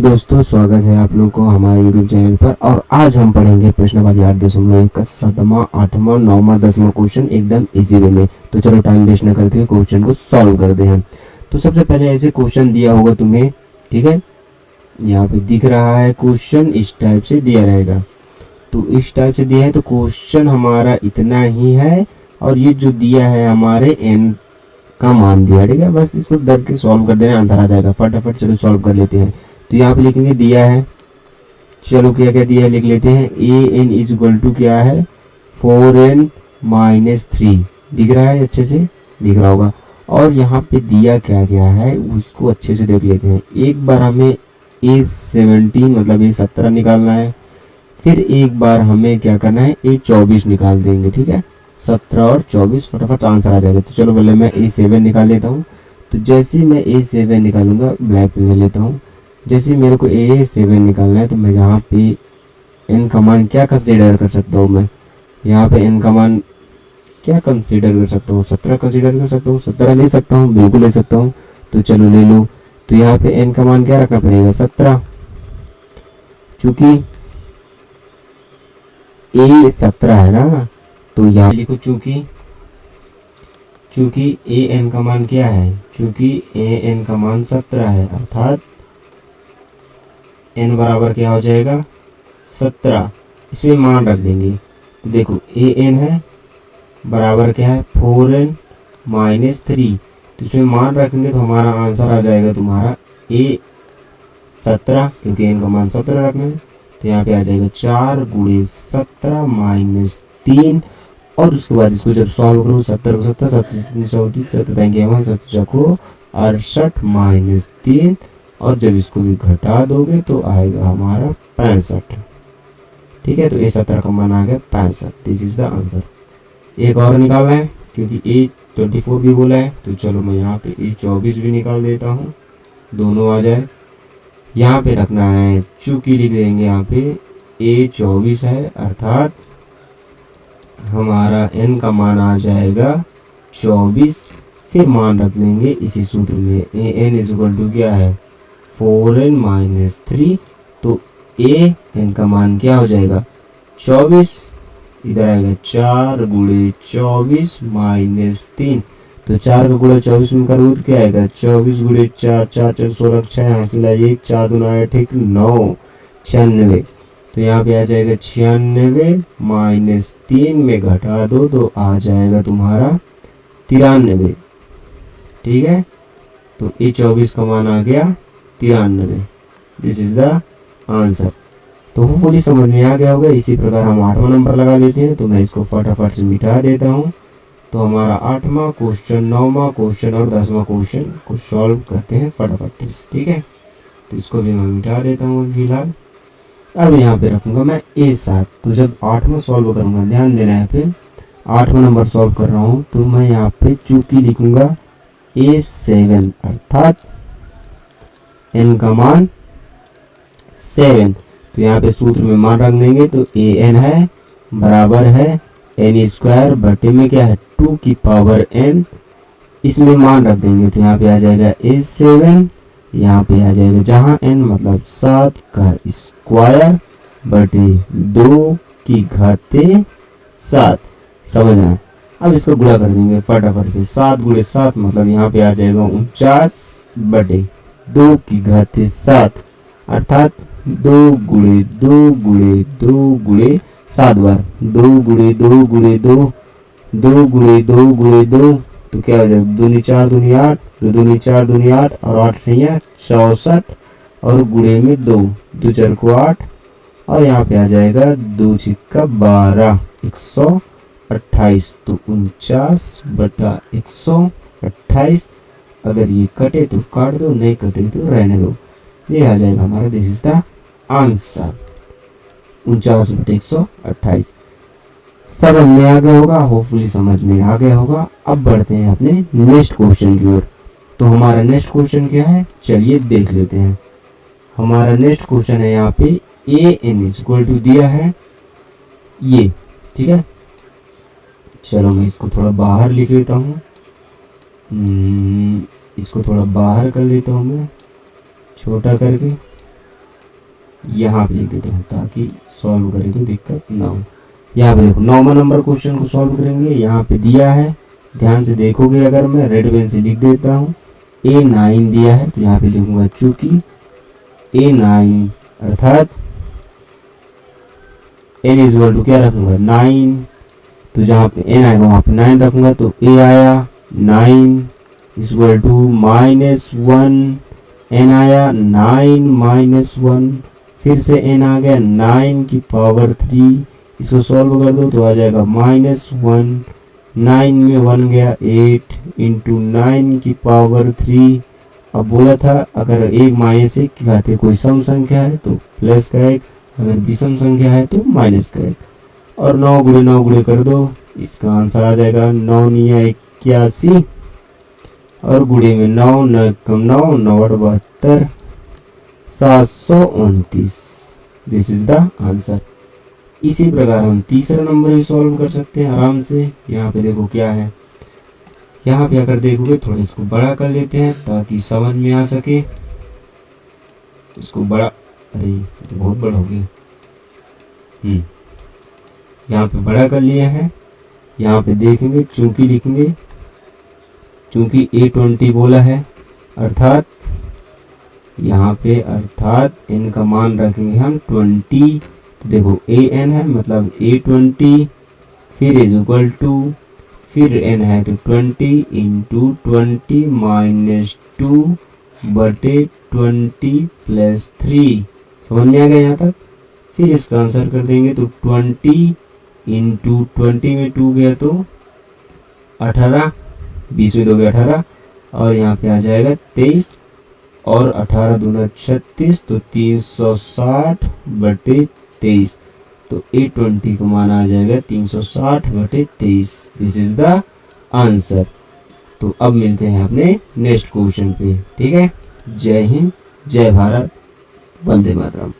Hello दोस्तों, स्वागत है आप लोगों को हमारे यूट्यूब चैनल पर। और आज हम पढ़ेंगे प्रश्नवादी 8.1 का 7वां 8वां 9वां 10वां क्वेश्चन एकदम इजी वे में। तो चलो टाइम वेस्ट न करते हुए क्वेश्चन को सॉल्व करते हैं। तो सबसे पहले ऐसे क्वेश्चन दिया होगा तुम्हें, ठीक है। यहाँ पे दिख रहा है क्वेश्चन इस टाइप से दिया रहेगा। तो इस टाइप से दिया है तो क्वेश्चन हमारा इतना ही है और ये जो दिया है हमारे n का मान दिया, ठीक है। बस इसको दर के सॉल्व कर देना, आंसर आ जाएगा फटाफट। चलो सॉल्व कर लेते हैं। तो यहाँ पे लिखेंगे दिया है, चलो क्या क्या दिया है लिख लेते हैं। A N is equal to क्या है 4n माइनस 3, दिख रहा है, अच्छे से दिख रहा होगा। और यहाँ पे दिया क्या क्या है उसको अच्छे से देख लेते हैं। एक बार हमें A17 मतलब A17 निकालना है, फिर एक बार हमें क्या करना है A24 निकाल देंगे, ठीक है। 17 और 24 फटाफट आंसर आ जाएगा। तो चलो पहले मैं A7 निकाल लेता हूँ। तो जैसे ही मैं A7 निकालूंगा, ब्लैक पेन ले लेता हूँ। जैसे मेरे को A7 निकालना है तो मैं यहाँ पे n का मान क्या कंसीडर कर सकता हूँ, मैं यहाँ पे n का मान क्या कंसीडर कर सकता हूँ, 17 कंसीडर कर सकता हूँ। 17 ले सकता हूँ, बिल्कुल ले सकता हूँ। तो चलो ले लो। तो यहाँ पे n का मान क्या रखना पड़ेगा 17, चूंकि A17 है ना। तो यहाँ लिखो चूंकि an का मान क्या है, चूंकि an का मान 17 है, अर्थात n बराबर क्या हो जाएगा 17। इसमें मान रख देंगे। तो देखो an है बराबर क्या है 4n माइनस 3। तो इसमें मान रखेंगे तो हमारा आंसर आ जाएगा तुम्हारा A17, क्योंकि n का मान 17 रखना है। तो यहाँ पे आ जाएगा 4 गुणे 17 माइनस 3। और उसके बाद इसको जब सॉल्व करो 70 को 70 70 को 68 माइनस 3, और जब इसको भी घटा दोगे तो आएगा हमारा 65, ठीक है। तो A17 का मान आ गया 65। This is the answer. एक और निकालना है क्योंकि A24 भी बोला है। तो चलो मैं यहाँ पे A24 भी निकाल देता हूँ, दोनों आ जाए। यहाँ पे रखना है, चूंकि लिख देंगे यहाँ पे A24 है, अर्थात हमारा n का मान आ जाएगा 24। फिर मान रख देंगे इसी सूत्र में an इज इक्वल टू क्या है 4n माइनस 3। तो an का मान क्या हो जाएगा 24, इधर आएगा 4 गुणे 24 माइनस 3। तो 4 का गुणा 24 में करोगे तो क्या आएगा 24 गुणे 4 4 4 16 6 हासिल है 1 4 दूना 8 1 9 96। तो यहाँ पे आ जाएगा 96 माइनस 3 में घटा दो तो आ जाएगा तुम्हारा 93, ठीक है। तो A24 का मान आ गया 93। This is the answer. तो होपफुली समझ में आ गया होगा। इसी प्रकार हम 8वां नंबर लगा लेते हैं। तो मैं इसको फटाफट से मिटा देता हूँ। तो हमारा 8वां क्वेश्चन 9वां क्वेश्चन और 10वां क्वेश्चन को सॉल्व करते हैं फटाफट, ठीक है। तो इसको भी मैं मिटा देता हूँ फिलहाल। अब यहाँ पे रखूँगा मैं A7। तो जब 8वां सॉल्व करूँगा, ध्यान देना है, पे 8वां नंबर सॉल्व कर रहा हूँ, तो मैं यहाँ पे चूंकि लिखूँगा A7, अर्थात n का मान 7। तो यहाँ पे सूत्र में मान रख देंगे। तो an है बराबर है n स्क्वायर बटे में क्या है 2 की पावर n, इसमें मान रख देंगे। तो यहाँ पे आ जाएगा A7, यहाँ पे आ जाएगा जहाँ n मतलब 7 का स्क्वायर बटे 2 की घाते 7, समझना। अब इसको गुणा कर देंगे फटाफट से। 7 गुणे 7 मतलब यहाँ पे आ जाएगा 49 बटे 2 की घाते 7, अर्थात 2 गुणे 2 गुणे 2 गुणे 7 बार 2 गुणे 2 गुणे 2 2 गुणे 2 गुणे 2। तो क्या हो जाएगा 2 दूनी 4 दूनी 8, 2 दूनी 4 दूनी 8 और 8 नहीं है 64, और गुणे में 2 2 4 को 8, और यहाँ पे आ जाएगा 2 छिक्का 12 128। तो 49 बटा 128। अगर ये कटे तो काट दो, नहीं कटे तो रहने दो। ये आ जाएगा हमारा, दिस इज द आंसर 49 बटे 128। समझ में आ गया होगा, होपफुली समझ में आ गया होगा। अब बढ़ते हैं अपने नेक्स्ट क्वेश्चन की ओर। तो हमारा नेक्स्ट क्वेश्चन क्या है, चलिए देख लेते हैं। हमारा नेक्स्ट क्वेश्चन है यहाँ पे an इज इक्वल टू दिया है ये, ठीक है। चलो मैं इसको थोड़ा बाहर लिख लेता हूँ, इसको थोड़ा बाहर कर लेता हूँ मैं छोटा करके। यहाँ पे लिख देता हूँ ताकि सॉल्व करें तो दिक्कत ना हो। यहाँ पे देखो 9वां नंबर क्वेश्चन को सॉल्व करेंगे। यहाँ पे दिया है, ध्यान से देखोगे अगर मैं रेड पेन से लिख देता हूँ A9 दिया है तो यहाँ पे लिखूंगा चूंकि A9 अर्थात n इक्वल टू क्या रखूंगा 9, तो जहाँ पे n आएगा वहाँ पे 9 रखूंगा तो a आया 9 इक्वल टू -1, n आया 9 -1, फिर से n आ गया 9 की पावर 3, इसको सॉल्व कर दो तो आ जाएगा -1, 9 में 1 गया 8 इंटू 9 की पावर 3। अब बोला था अगर एक माइनस एक की घात कोई सम संख्या है तो प्लस का एक, अगर विषम संख्या है तो माइनस का एक, और 9 गुणे 9 गुणे कर दो, इसका आंसर आ जाएगा 9 9 81 और गुणे में 9 9 कम 9 9 72 729। This is the answer. इसी प्रकार हम तीसरा नंबर भी सॉल्व कर सकते हैं आराम से। यहाँ पे देखो क्या है, यहाँ पे अगर देखोगे थोड़ा इसको बड़ा कर लेते हैं ताकि समझ में आ सके। इसको बड़ा, अरे तो बहुत बड़ा हो गया। यहाँ पे बड़ा कर लिया है। यहाँ पे देखेंगे चूंकि लिखेंगे, चूंकि A20 बोला है अर्थात यहाँ पे अर्थात n का मान रखेंगे हम 20। तो देखो an है मतलब A20, फिर इज इक्वल टू, फिर n है तो 20 इंटू 20 माइनस 2 बटे 20 प्लस 3। समझ में आ गया यहाँ तक। फिर इसका आंसर कर देंगे तो 20 इंटू 20 में 2 गया तो 18, 20 में 2 गया 18, और यहाँ पे आ जाएगा 23 और 18 दूना 36 तो 360 बटे 23। तो A20 का मान आ जाएगा 360 बटे 23। This is the answer. तो अब मिलते हैं अपने नेक्स्ट क्वेश्चन पे। ठीक है, जय हिंद, जय भारत, वंदे मातरम।